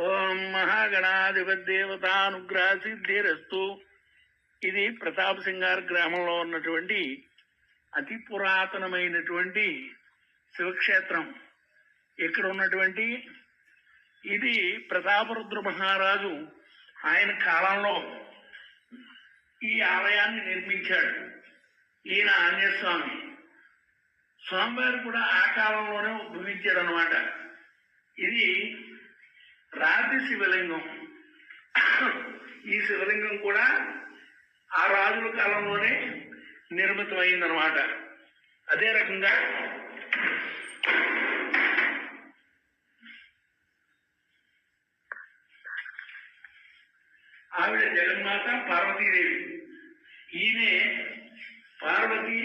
ఓం మహాగణాధిపదేవతానుగ్రహ సిద్ధిరస్తు. ఇది ప్రతాప్ సింగార్ గ్రామంలో ఉన్నటువంటి అతి పురాతనమైనటువంటి శివక్షేత్రం. ఇక్కడ ఉన్నటువంటి ఇది ప్రతాపరుద్ర మహారాజు ఆయన కాలంలో ఈ ఆలయాన్ని నిర్మించాడు. ఈయన ఆంజనేయ స్వామి. స్వామివారు కూడా ఆ కాలంలోనే ఉద్భవించాడు అనమాట. ఇది రాతి శివలింగం. ఈ శివలింగం కూడా ఆ రాజుల కాలంలోనే నిర్మితమైందనమాట. అదే రకంగా ఆవిడ జగన్మాత పార్వతీదేవి. ఈయనే పార్వతి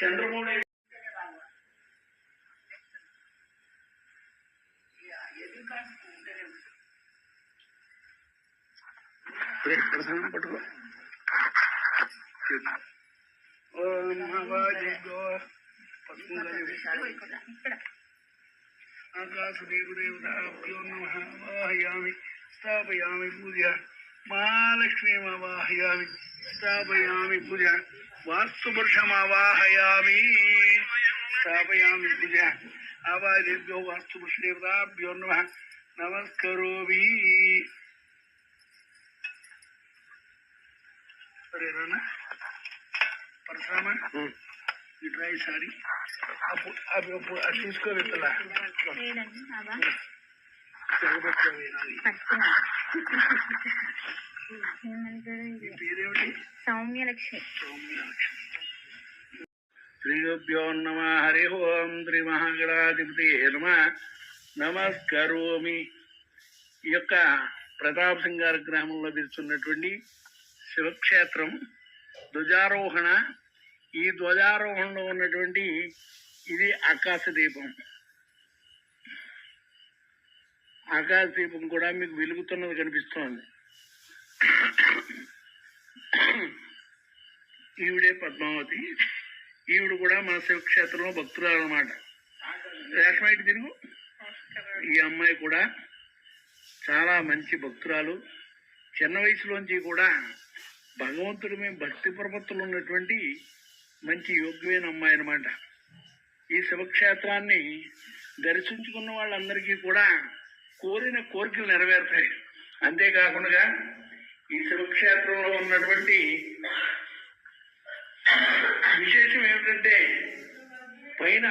చంద్రమౌళి. ప్రధానం పట్టుకో. ఆకాశదేవదేవతాభ్యో నమః వాహయామి స్థాపయామి పూజ. మహాలక్ష్మీమవాహయామి స్థాపయామి పూజ. వాస్తుపురుషమవాహయామి స్థాపయామి పూజ. ఆవాదిభ్యో వాస్తుపురుషదేవతాభ్యో నమః నమస్కరోమి. సరేనా పరశురామ, ఇట్రా ఈసారి అది చూసుకోవెత్తలా పేరేమిటి? సౌమ్యలక్ష్మి. శ్రీగుభ్యో నమః. హరి ఓం. శ్రీ మహాగణాధిపతయే నమః. నమస్కరోమి. ఈ యొక్క ప్రతాప్ సింగార్ గ్రామంలో తెలుస్తున్నటువంటి శివక్షేత్రం ధ్వజారోహణ. ఈ ధ్వజారోహణలో ఉన్నటువంటి ఇది ఆకాశదీపం. ఆకాశదీపం కూడా మీకు వెలుగుతున్నది కనిపిస్తోంది. ఈవిడే పద్మావతి. ఈవిడ కూడా మన శివక్షేత్రంలో భక్తురాలు అన్నమాట. రేషమైట్ తిరుగు. ఈ అమ్మాయి కూడా చాలా మంచి భక్తురాలు. చిన్న వయసులోంచి కూడా భగవంతుడి మీద భక్తి ప్రపత్తులు ఉన్నటువంటి మంచి యోగ్యమైన అమ్మాయి అన్నమాట. ఈ శివక్షేత్రాన్ని దర్శించుకున్న వాళ్ళందరికీ కూడా కోరిన కోరికలు నెరవేరుతాయి. అంతేకాకుండా ఈ శివక్షేత్రంలో ఉన్నటువంటి విశేషం ఏమిటంటే పైన